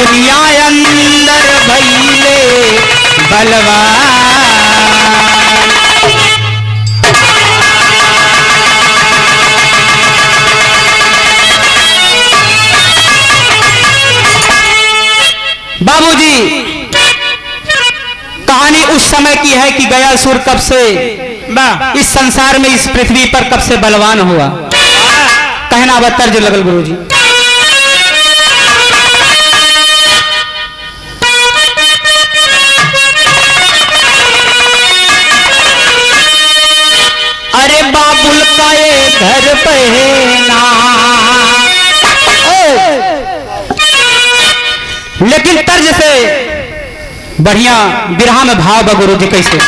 दुनिया अंदर भइले बलवान। बाबूजी, कहानी उस समय की है कि गयासुर कब से इस संसार में, इस पृथ्वी पर कब से बलवान हुआ। कहना बतर्ज लगल गुरुजी। अरे बाबुल का ये घर पहना, लेकिन तर्ज से बढ़िया बिरहा में भाव बा गुरु जी कैसे।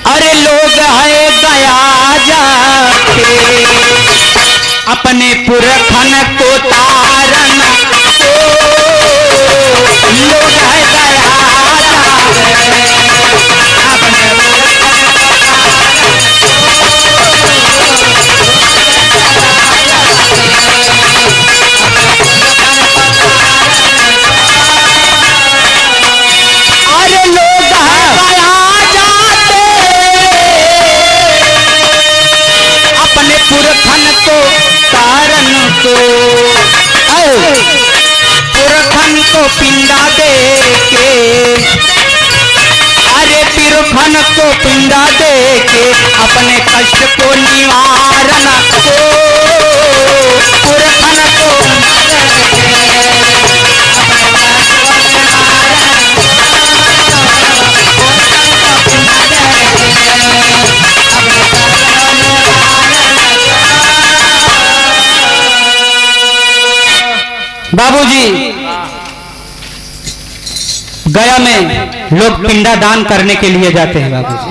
अरे लोग है गया जाके अपने पुरखन को तारन को, लोग है गया पुरखन को पिंडा दे के, अरे पुरखन को पिंडा दे के अपने कष्ट को निवारण को, पुरखन को बाबूजी, गया में लोग पिंडा दान करने के लिए जाते हैं बाबूजी।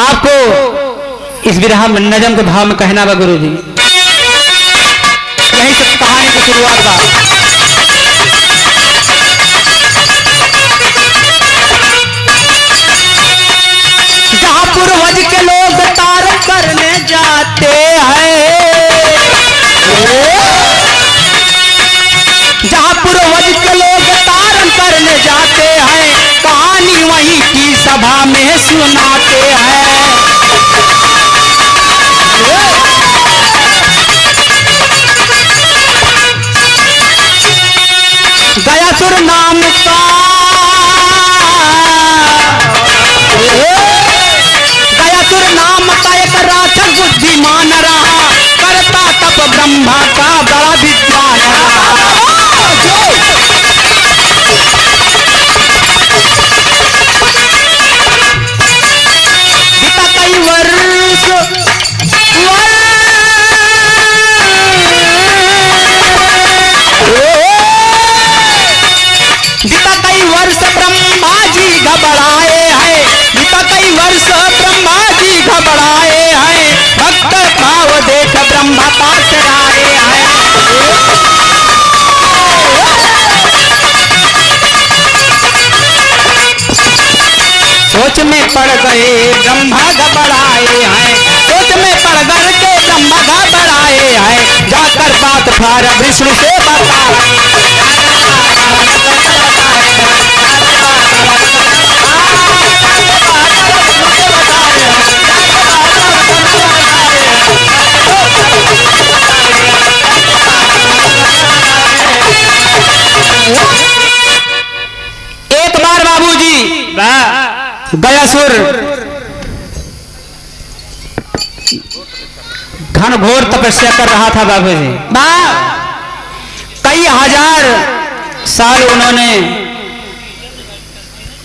आपको इस विरह में नजम के भाव में कहना बा गुरुजी। यहीं से कहानी की शुरुआत बा। जहां पूर्वज के लोग तार करने जाते हैं, जहां पूर्वज के लोग तारण करने जाते हैं, कहानी वहीं की सभा में सुनाते हैं। गयासुर नाम का, गयासुर नाम का एक राक्षस बुद्धिमान रहा, करता तप ब्रह्मा का बड़ा विद्वान रहा। बीता कई वर्ष ब्रह्मा जी घबराए हैं, बीता कई वर्ष ब्रह्मा जी घबराए हैं, भक्त भाव देख ब्रह्मा पास आए हैं। सोच में पड़ गए ब्रह्मा घबराए हैं, सोच में पड़ गए के ब्रह्मा घबराए हैं, जाकर बात फार विष्णु से बताए। एक बार बाबूजी गयासुर घनघोर तपस्या कर रहा था बाबूजी। कई हजार साल उन्होंने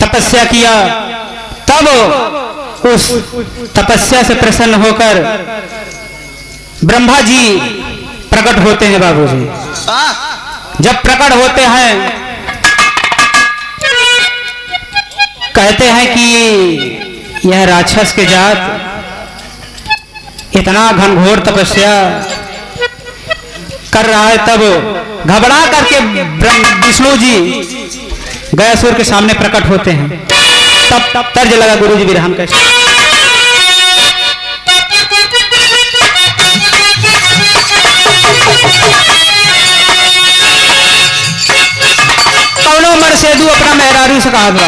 तपस्या किया, तब उस तपस्या से प्रसन्न होकर ब्रह्मा जी प्रकट होते हैं बाबूजी। जब प्रकट होते हैं कहते हैं कि यह राक्षस के जात इतना घनघोर तपस्या कर रहा है, तब घबरा करके विष्णु जी गयासुर के सामने प्रकट होते हैं। तब तर्ज लगा गुरुजी विरहन कैसे। मेहरारू से कहा था,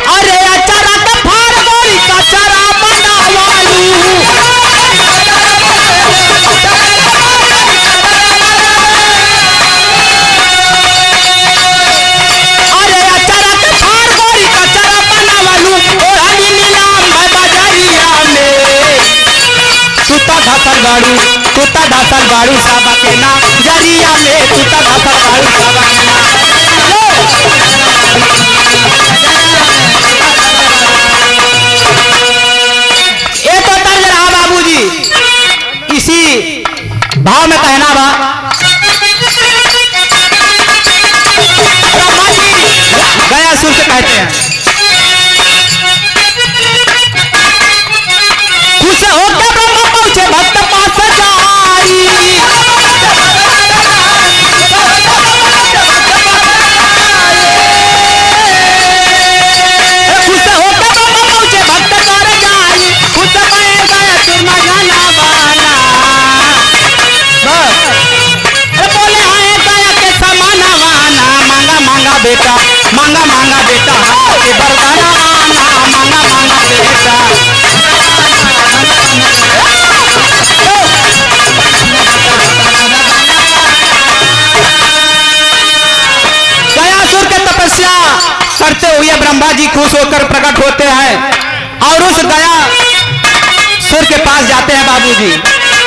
अरे अचारा का फाड़ गोरी का चारा बनावालू, अरे अचारा का फाड़ गोरी का चारा बनावालू, ओढ़नी नीलाम है बाजारिया में, तूता धातल गाड़ू साबा के ना जरिया में, तूता धातल गाड़ू साबा के ना। ये तो तर्ज रहा बाबूजी। इसी भाव में कहना बा, ब्रह्मा जी गया सुर से कहते हैं, खुश होकर ब्रह्मा पहुंचे भक्त पास जाई, खुश होकर ब्रह्मा पहुंचे भक्त पास जाई, खुश गए गया सुर मजाना बाना, बोले आए गया के समाना वाना, मांगा मांगा बेटा के बरदाना वाना, मांगा मांगा बेटा। गयासुर के तपस्या करते हुए ब्रह्मा जी खुश होकर प्रकट होते हैं और उस गया सुर के पास जाते हैं बाबूजी,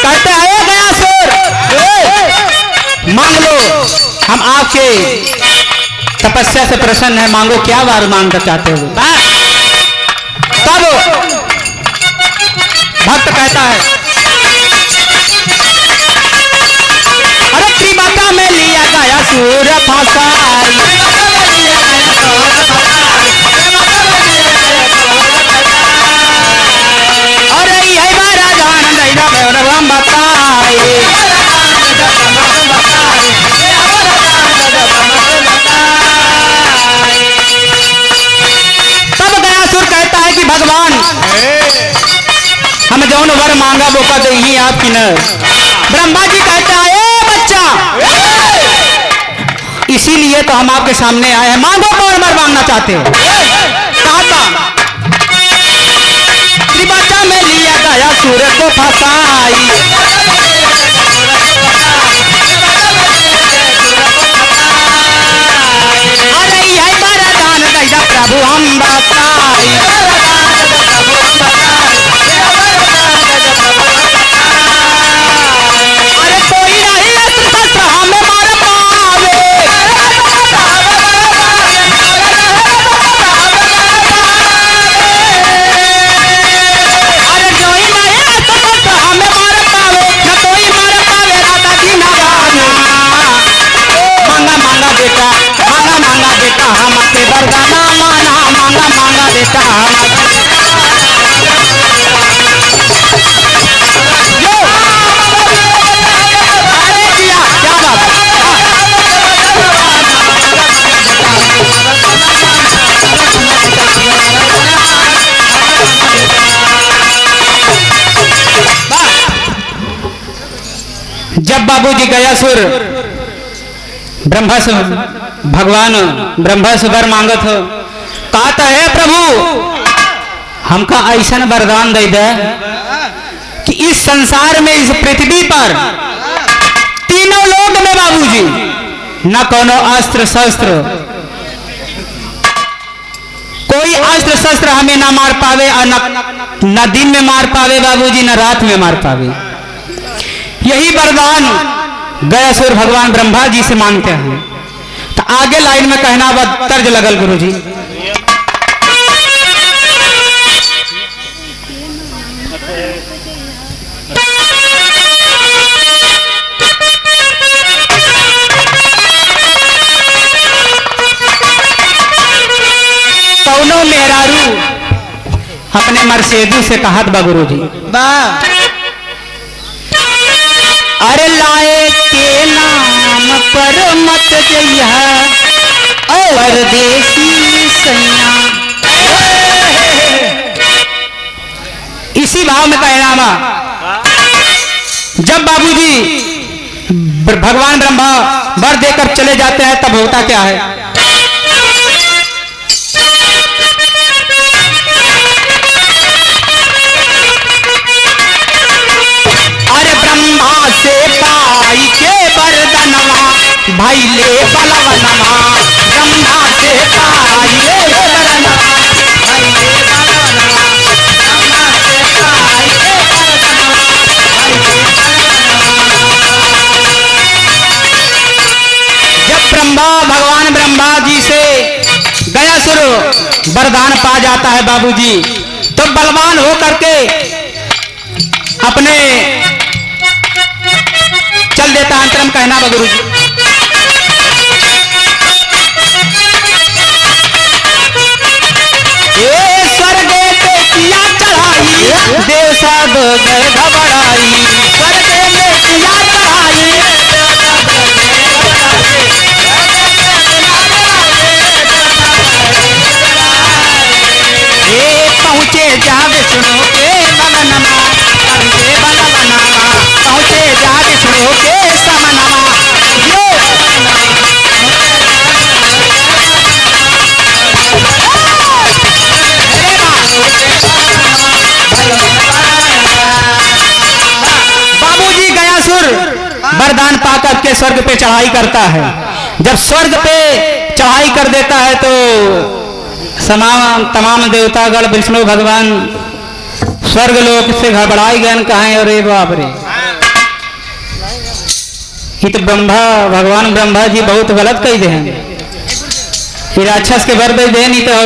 कहते हैं ए गयासुर मांग लो, हम आपके तपस्या से प्रसन्न है, मांगो क्या बार मांगना चाहते हो। तब भक्त कहता है, अरे त्रिमाता में लिया गयासुर फंसाई, अरे यही बारा जान दैना भगवान बताए, तब गयासुर कहता है कि भगवान हम जौन वर मांगा वो का दे ही आपकी न। ब्रह्मा जी कहता है ए बच्चा, इसीलिए तो हम आपके सामने आए हैं, मांगो कौन वर मांगना चाहते हो। कहा था त्रिमाता में लिया गयासुर को फंसाई, अरे यही बारा दान दैदा प्रभु हम बताई, अरे कोई नहीं अस्त्र शस्त्र हमें मार पावे, अरे कोई नहीं अस्त्र शस्त्र हमें मार पावे, न कोई मार पावे राधा जी नवाना, मांगा मांगा बेटा हम के वरदाना माना, मांगा मांगा बेटा हम। अरे किया क्या बात है, जब बाबूजी गयासुर ब्रह्मा से भगवान ब्रह्मा से वर मांगत हो, कहता है प्रभु हमका ऐसा वरदान दे दे कि इस संसार में, इस पृथ्वी पर, तीनों लोक में बाबूजी न कोनो अस्त्र शस्त्र, कोई अस्त्र शस्त्र हमें ना मार पावे, और न दिन में मार पावे बाबूजी, न रात में मार पावे। यही वरदान गयासुर भगवान ब्रह्मा जी से मांगते हैं। तो आगे लाइन में कहना तर्ज लगल गुरु जी, कौनो मेहरारू अपने मर्सेदू से कहत बा गुरु जी, अरे लाए के नाम पर मत जइहा परदेसी सैया। इसी भाव में कहना बा, जब बाबूजी भगवान ब्रह्मा वर देकर चले जाते हैं तब होता क्या है, भाई ले बलवनमा ब्रह्मा से पाई रे बरनमा भाई ले बलवनमा ब्रह्मा से पाई रे बरनमा भाई ले बलवनमा। जब भगवान ब्रह्मा जी से गयासुर वरदान पा जाता है बाबूजी, तो बलवान हो करके अपने चल देता अंतरम कहना गुरु जी। स्वर्गे पे किया चढ़ाई देव सब गए घबराई, स्वर्गे पे किया चढ़ाई पहुँचे जा विष्णु के बलनमा पंचे बलवनमा पहुँचे जा विष्णु के समनमा ये बाबूजी गयासुर वरदान पाकर के स्वर्ग पे चढ़ाई करता है। जब स्वर्ग पे चढ़ाई कर देता है तो तमाम देवतागण विष्णु भगवान स्वर्ग लोक से घबराई गए, कहें अरे बाप रे ये तो भगवान ब्रह्मा जी बहुत गलत कही दे, ये राक्षस के वर दे नहीं तो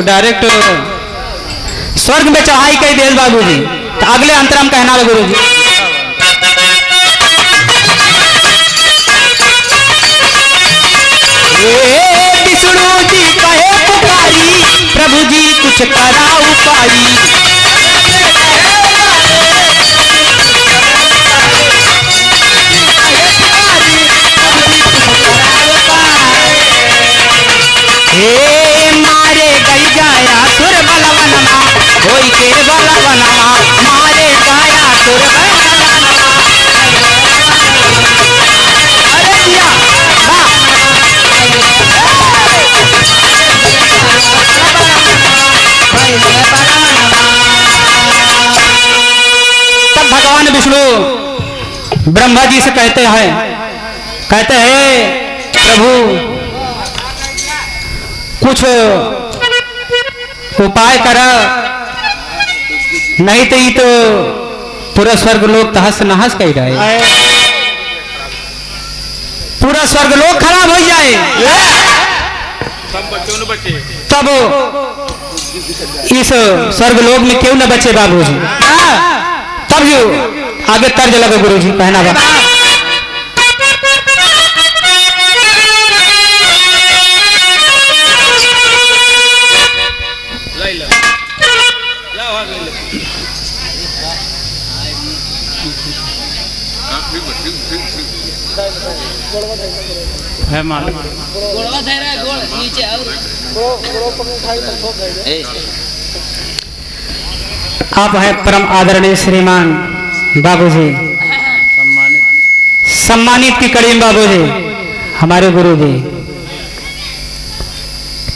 डायरेक्ट स्वर्ग में चढ़ाई कही दे बाबू जी। तो अगले अंतरम कहना है गुरु जी। विष्णु जी कहे पुकारी प्रभु जी कुछ करा उपाई, हे मारे गई गाया सुर बलवनमा होई के बलवनमा मारे गाया सुर बलवनमा अरे दिया तब भगवान विष्णु ब्रह्मा जी से कहते हैं प्रभु कुछ उपाय करा, नहीं तो ये तो पूरा स्वर्ग लोक तहस नहस कह रहा है, पूरा स्वर्ग लोक खराब हो जाए। तब इस स्वर्ग लोक में क्यों न बचे बाबूजी। तब जो आगे तर्ज लगे गुरु जी कहना बा है मालूम गोड़वा धर रहा है, गोड़ नीचे आप हैं परम आदरणीय श्रीमान बाबूजी, सम्मानित की कड़ी बाबूजी हमारे गुरु जी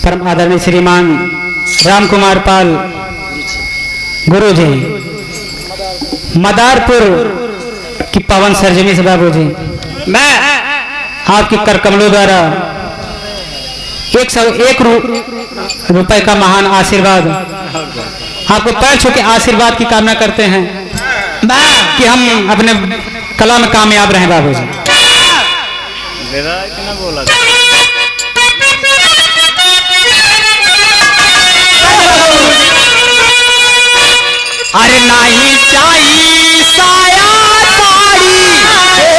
परम आदरणीय श्रीमान राम कुमार पाल गुरु जी मदारपुर की पवन सरजमी से बाबूजी मैं आपके कर कमलों द्वारा 101 रुपए का महान आशीर्वाद आपको पैर छू के आशीर्वाद की कामना करते हैं कि हम अपने कला में कामयाब रहें बाबूजी। अरे नहीं चाहिए साया साड़ी,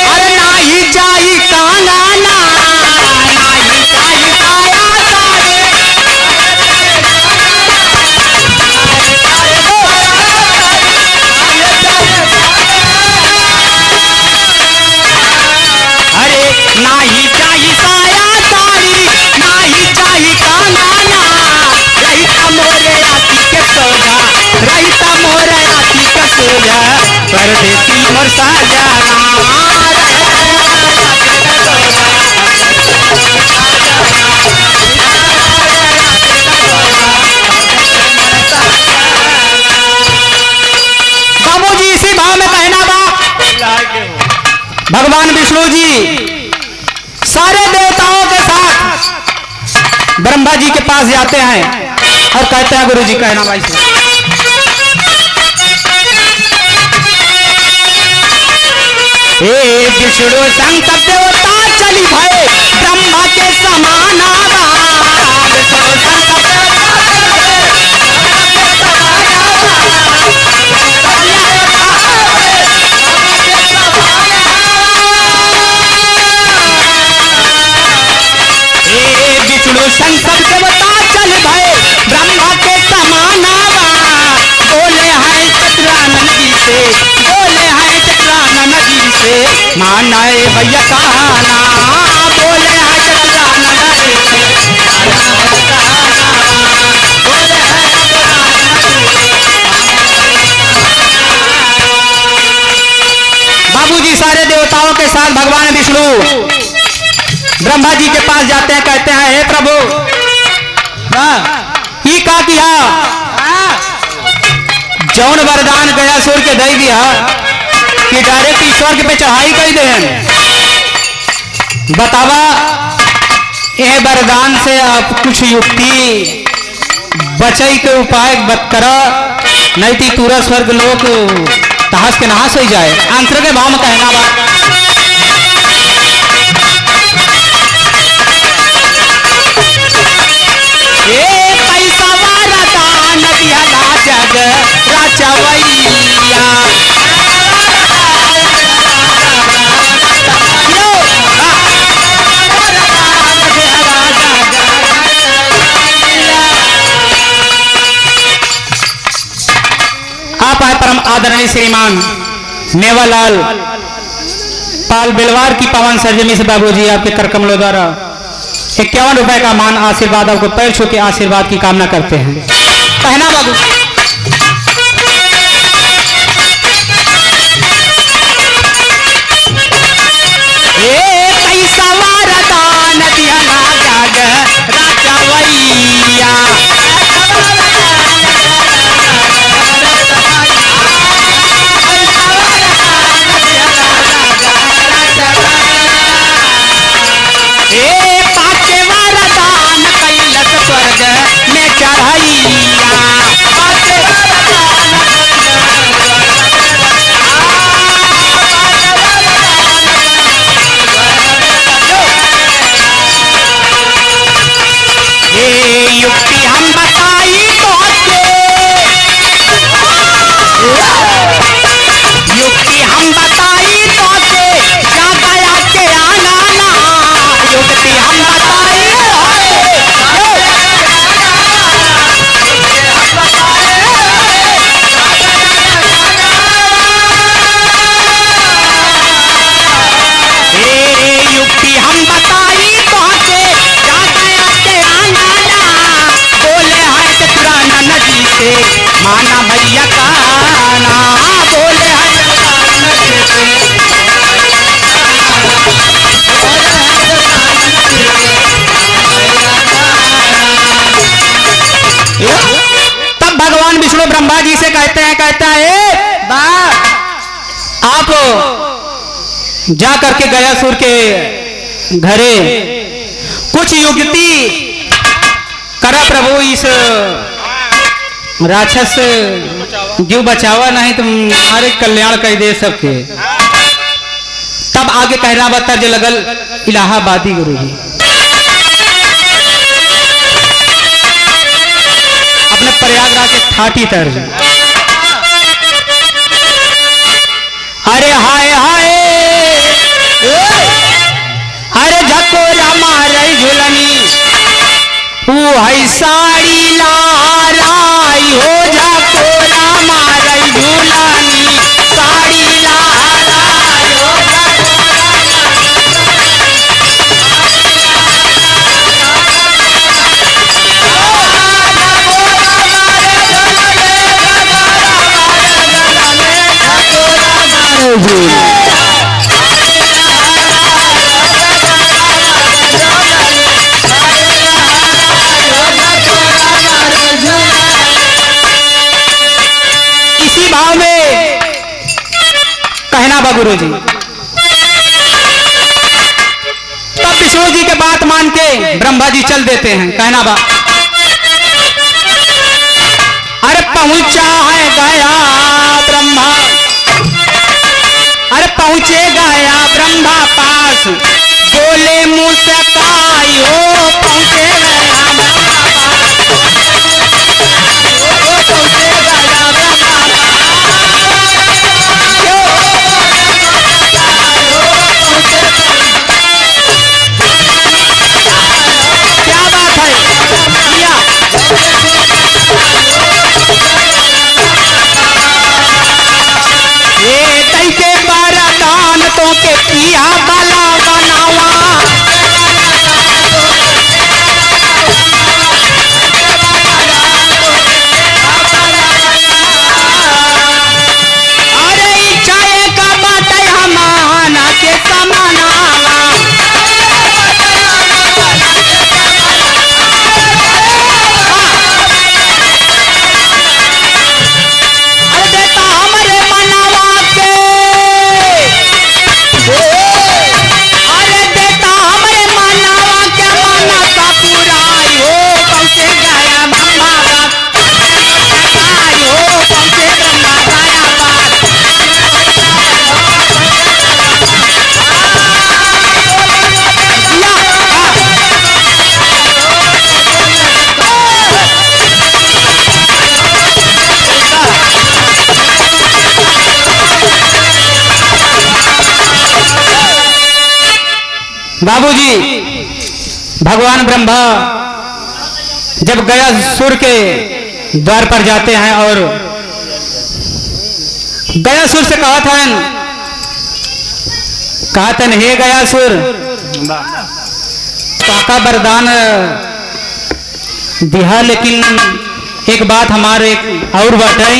अरे नहीं चाहिए काना ना, नहीं चाहिए साया साड़ी, अरे नहीं चाहिए साया साड़ी, नहीं चाहिए काना ना, रहिता मोरे आती के सोजा, रहिता मोरे आती के सोजा, परदेसी मोर साजना बाबूजी इसी भाव में कहना बा भगवान विष्णु जी सारे देवताओं के साथ ब्रह्मा जी के पास जाते हैं और कहते हैं गुरु जी कहना भाई से विष्णु शंकर देवता चली भाई ब्रह्मा के समान विष्णु शंकर देवता चल भाई ब्रह्मा के समानावा बोले हैं चक्रानंद जी से बोले हैं चक्रानंद जी से माना भैया कहना बोले हैं चक्रानंद जी से बाबूजी सारे देवताओं के साथ भगवान विष्णु ब्रह्मा जी के पास जाते हैं कहते हैं हे प्रभु ये का किया जौन वरदान गया सूर के दे दिया कि डायरेक्ट ईश्वर के पे चढ़ाई कर दे बतावा ये वरदान से आप कुछ युक्ति बचाई के उपाय बत करा नहीं तो पूरा स्वर्ग लोक तहस के नहास हो जाए आंसर के भाव में कहना बात पैसा वरदान दिया जग रचवैया आप आए परम आदरणीय श्रीमान मेवालाल पाल बिलवार की पवन सरजमी से बाबूजी आपके कर कमलों द्वारा 51 रुपए का मान आशीर्वाद आपको पैर छू के आशीर्वाद की कामना करते हैं कहना बाबू पैसा वरदान दिया जग रचवैया स्वर्ग में चढ़ैया युक्ति हम बताई तो युक्ति हम बताई तो जा गया के आना युक्ति हम बताई माना भैया कहना बोले तब भगवान विष्णु ब्रह्मा जी से कहते हैं आप जा करके गयासुर के घरे कुछ युक्ति करा प्रभु इस राक्षस जीव बचावा नहीं तुम हमारे कल्याण कर दे सबके तब आगे कहना बता जो लगल इलाहाबादी गुरु जी अपने प्रयागराज के ठाठी तर्ज अरे हाय हाय अरे झकोरा मारे झुलनी वो है साड़ी लहराई हो झकोरा मारे झुलनी साड़ी लहराई हो इसी भाव में कहना बा गुरु जी विष्णु जी के बात मान के ब्रह्मा जी चल देते हैं। कहना बा अरे पहुंचा है गया ब्रह्मा, अरे पहुंचे गया ब्रह्मा पास, बोले मुस्काई हो पहुंचे गया ब्रह्मा पास, पहुंचे गया ब्रह्मा के किया बाला बनावा, अरे इच्छाए का बाटे हमाना के समानावा, अरे देता हमारे मनावा के, अरे देता हमारे मानवा क्या माना का पुराई हो पहुंचे गया ब्रह्मा बात, आई हो पहुंचे ब्रह्मा गया बात, बाबूजी भगवान ब्रह्मा जब गयासुर के द्वार पर जाते हैं और गयासुर से कहा था हे गयासुर पाका वरदान दिया, लेकिन एक बात हमारे और बाटे,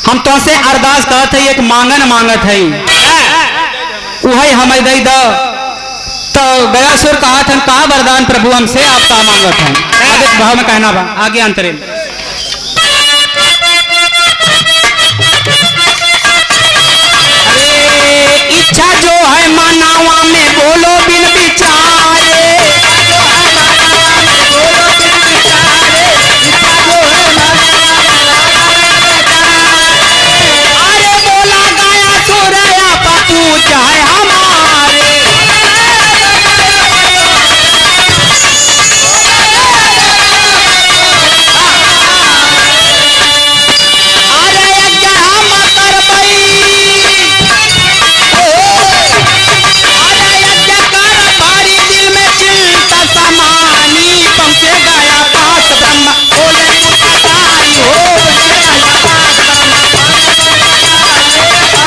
हम तो से अरदास कहत है एक मांगन मांगत है वही हमें दे दो। तो गयासुर कहा था का वरदान प्रभु हमसे आप का मांगत हैं, आगे भाव में कहना बा आगे अंतरे अरे इच्छा जो है मानवा में बोलो बिन विचारे, अरे बोला गयासुर आप पूछा है हमारे, पहुंचे गया पास ब्रह्मा, बोले मुस्काई हो पहुंचे गया पास ब्रह्मा,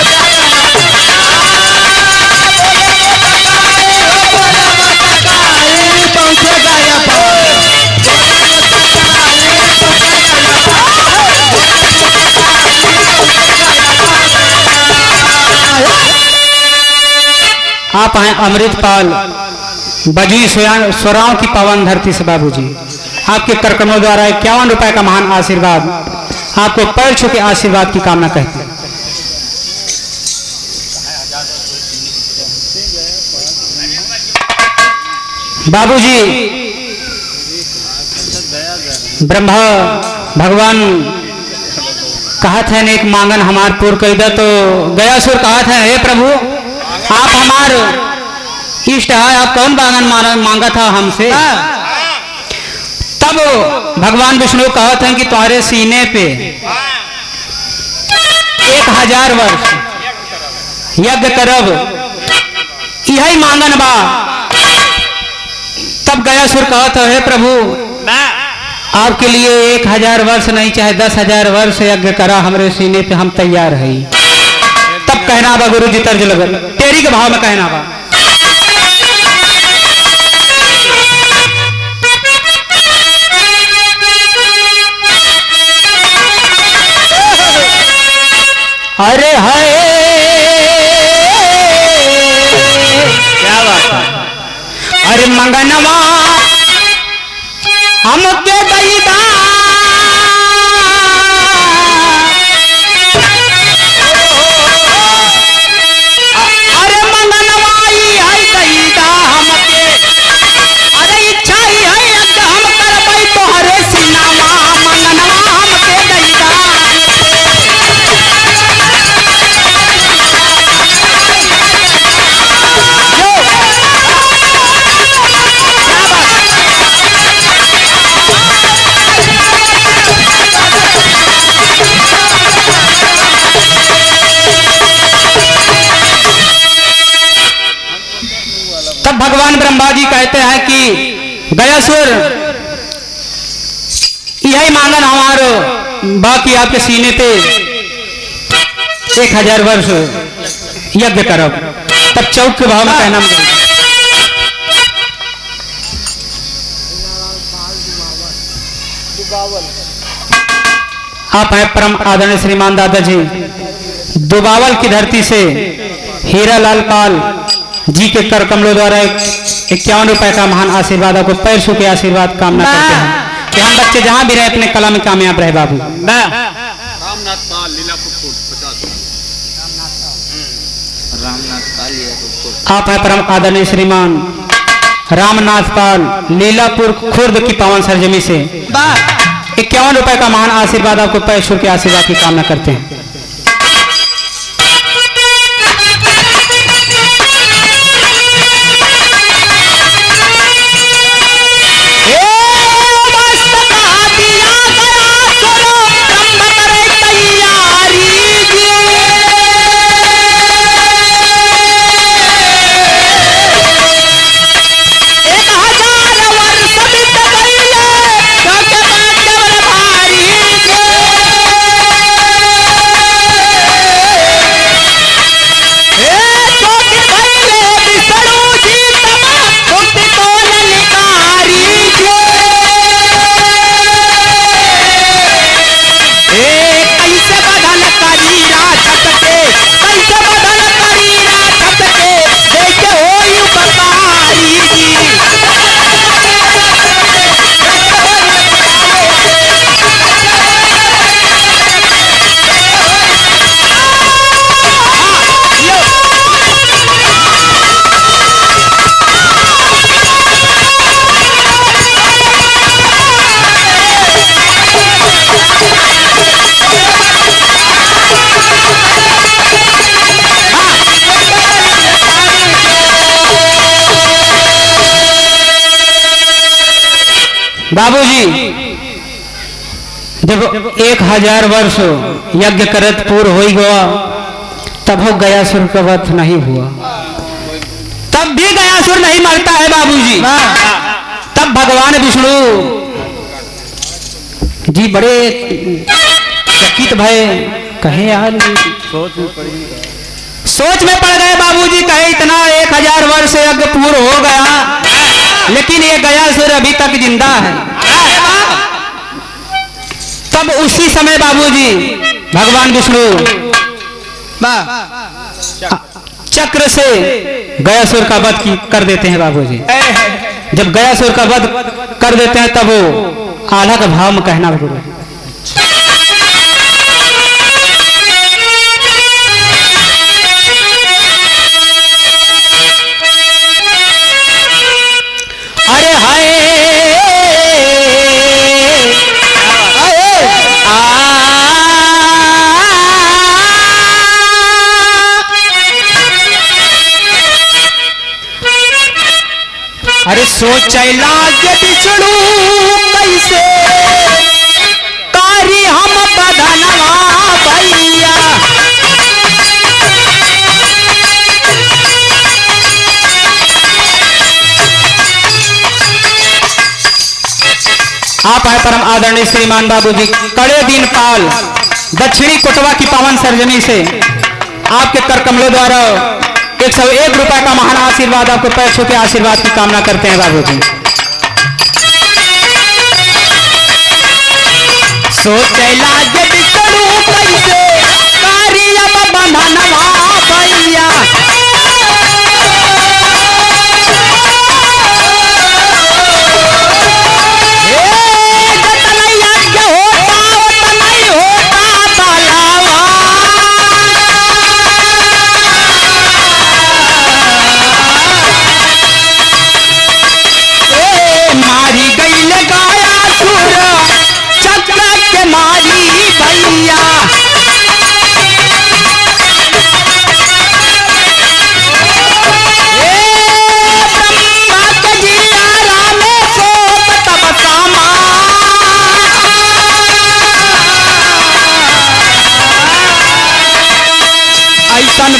पहुंचे गया आप हैं अमृतपाल बजी स्वराओं की पावन धरती से बाबूजी, आपके कार्यक्रमों द्वारा 51 रुपए का महान आशीर्वाद, आपको पैर छू के आशीर्वाद की कामना कहते हैं। बाबूजी ब्रह्मा भगवान कहा था एक मांगन हमार पूर्ण कर दे, तो गयासुर कहा था हे प्रभु आप हमार इष्ट है, आप कौन बागन मांगा था हमसे। तब भगवान विष्णु कहा था कि तुम्हारे सीने पे 1000 वर्ष यज्ञ करब यही मांगन बा। तब गयासुर कहा था हे प्रभु आपके लिए 1000 वर्ष नहीं चाहे 10,000 वर्ष यज्ञ करा हमारे सीने पे हम तैयार है। तब कहना बा गुरु जी तर्ज लगल तेरी के भाव में कहना बा अरे हाय क्या बात है। अरे मंगनवा हमके दैदा अरे मंगनवाई है दैदा हम भगवान ब्रह्मा जी कहते हैं कि गयासुर यही मांगन हमारो बाकी आपके सीने पे 1000 वर्ष यज्ञ करब। तब चौक के भाव में कहना आप है परम आदरणीय श्रीमान दादाजी दुबावल की धरती से हीरालाल पाल जी के कर कमलों द्वारा 51 रुपए का महान आशीर्वाद आपको पैर छू के आशीर्वाद कामना करते हैं कि हम बच्चे जहां भी रहे अपने कला में कामयाब रहे बाबू। रामनाथ पाल लीलापुर 50। आप है परम आदरणीय श्रीमान रामनाथ पाल लीलापुर खुर्द की पावन सरजमी से 51 रुपए का महान आशीर्वाद आपको पैर छू के आशीर्वाद की कामना करते हैं। बाबूजी जब 1000 वर्ष यज्ञ करत पूर्ण हो गया तब हो गयासुर का वध नहीं हुआ। तब भी गयासुर नहीं मरता है बाबूजी। तब भगवान विष्णु जी बड़े चकित भय कहे यार सोच में पड़ गए बाबूजी। कहे इतना 1000 वर्ष यज्ञ पूर्ण हो गया लेकिन ये गयासुर अभी तक जिंदा है। तब उसी समय बाबूजी भगवान विष्णु चक्र से गयासुर का वध कर देते हैं बाबूजी। जब गयासुर का वध कर देते हैं तब वो आल्हा का भाव में कहना गुरु अरे हाय अरे सोचैला के बिछड़ू कैसे कारी हम बधनवा भैया। आप है परम आदरणीय श्रीमान बाबूजी कड़े दिन पाल दक्षिणी कोटवा की पावन सरजमी से आपके कर कमलों द्वारा 101 रुपए का महान आशीर्वाद आपको पैर छू के आशीर्वाद की कामना करते हैं बाबूजी। सोचैला जब बिछड़ू कैसे कारी अब बंधनवा भैया।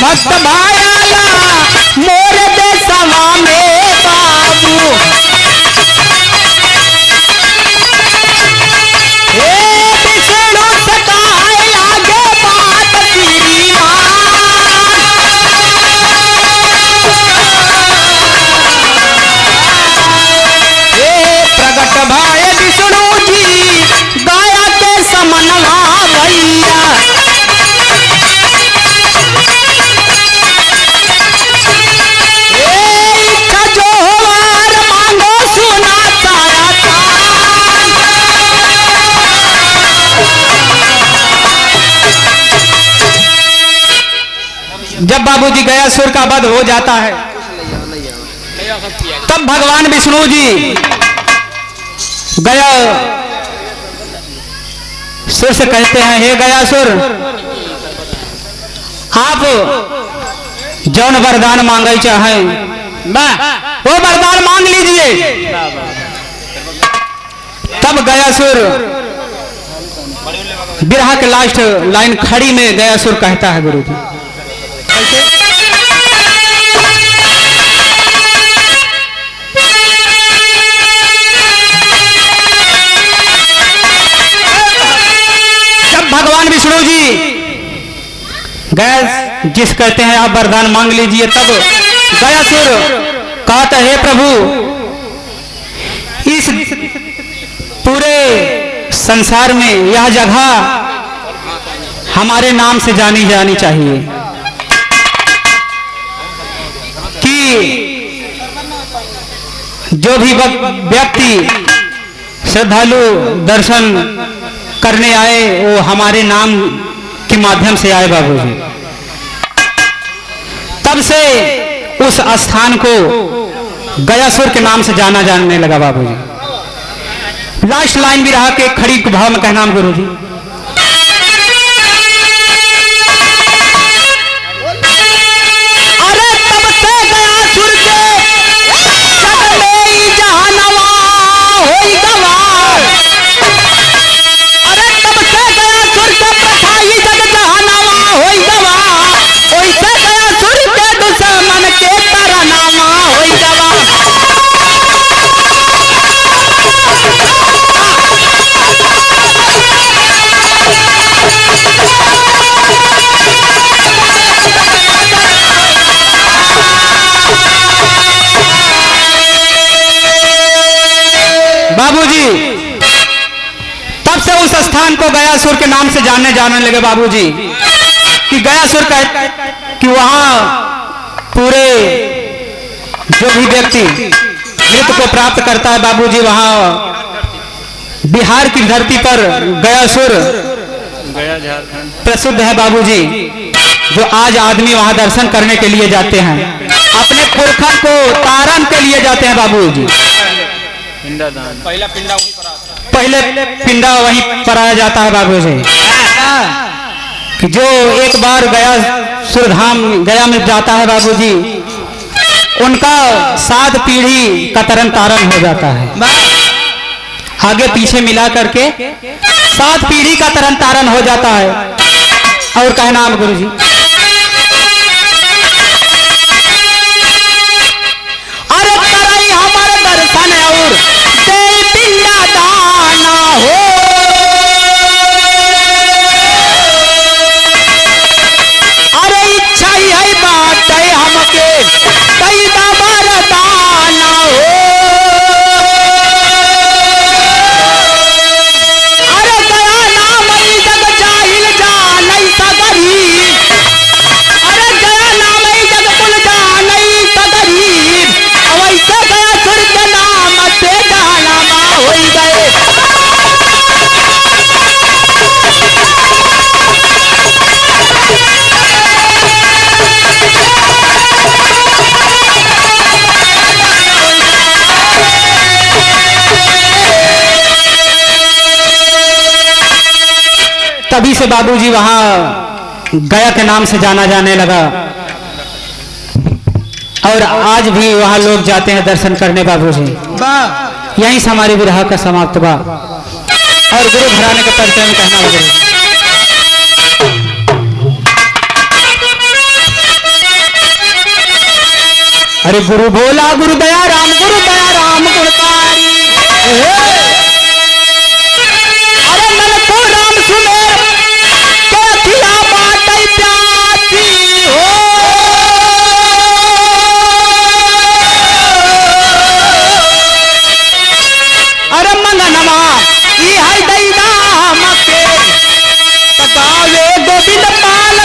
भक्त भाया मोर देशवा में तू विष्णु सकाए आगे बात तेरी प्रगट भाई विष्णु जी गाया के समनवा भैया इच्छा जो वर मांगो सुना तारा जब बाबूजी गयासुर का वध हो जाता है तब भगवान विष्णु जी गया सुर से कहते हैं, हे गयासुर, आप जौन वरदान मांगे चाहे वो वरदान मांग लीजिए। तब गयासुर बिरहा के लास्ट लाइन खड़ी में गयासुर कहता है, गुरु जी भगवान विष्णु जी गया जिस कहते हैं आप वरदान मांग लीजिए, तब गयासुर कहता है, प्रभु इस पूरे संसार में यह जगह हमारे नाम से जानी जानी चाहिए कि जो भी व्यक्ति श्रद्धालु दर्शन करने आए वो हमारे नाम के माध्यम से आए बाबूजी। तब से उस स्थान को गयासुर के नाम से जाना जाने लगा बाबूजी। लास्ट लाइन भी रहा के खड़ी भाव में कहना गुरु जी, अरे तब से गयासुर के जग में जहानवा होई गवार, अरे तब से गयासुर के प्रथाई जग जहानवा होई गवार, ओइसे गयासुर के दुश्मन के तरनामा होई गवार। बाबूजी तब से उस स्थान को गयासुर के नाम से जाने लगे बाबूजी, कि गयासुर कि वहां पूरे जो भी व्यक्ति मृत को प्राप्त करता है बाबूजी, वहां बिहार की धरती पर गयासुर प्रसिद्ध है बाबूजी। जो आज आदमी वहां दर्शन करने के लिए जाते हैं, अपने पुरखा को तारण के लिए जाते हैं बाबूजी। पहले पिंडा वहीं पराया जाता है बाबूजी। कि जो एक बार गयासुर धाम गया में जाता है बाबूजी, उनका 7 पीढ़ी का तरन तारण हो जाता है, आगे पीछे मिला करके 7 पीढ़ी का तरन तारण हो जाता है। और कहना गुरु जी, अरे कराई हमारे दर्शन और तेरी पिंडा दाना हो, अरे इच्छा ही है बात है हमके कई वरदाना हो, अरे गया नाम जग जाहिल जानई सगरी, अरे गया नाम जग कुल जानई सगरी, अवैसे गयासुर के नाम से जहानामा होई गए। तभी से बाबूजी वहां गया के नाम से जाना जाने लगा, और आज भी वहां लोग जाते हैं दर्शन करने बाबूजी। यहीं से हमारी विरह का समाप्त बा, और गुरु घराने के परिचय में कहना लगे। अरे गुरु भोला गुरु दया राम गुणकारी। अरे मन को राम सुमेर के अखिया बाटै प्यासी हो। अरे मंगनमा ई है दैनाम के गावे गोविंद पाल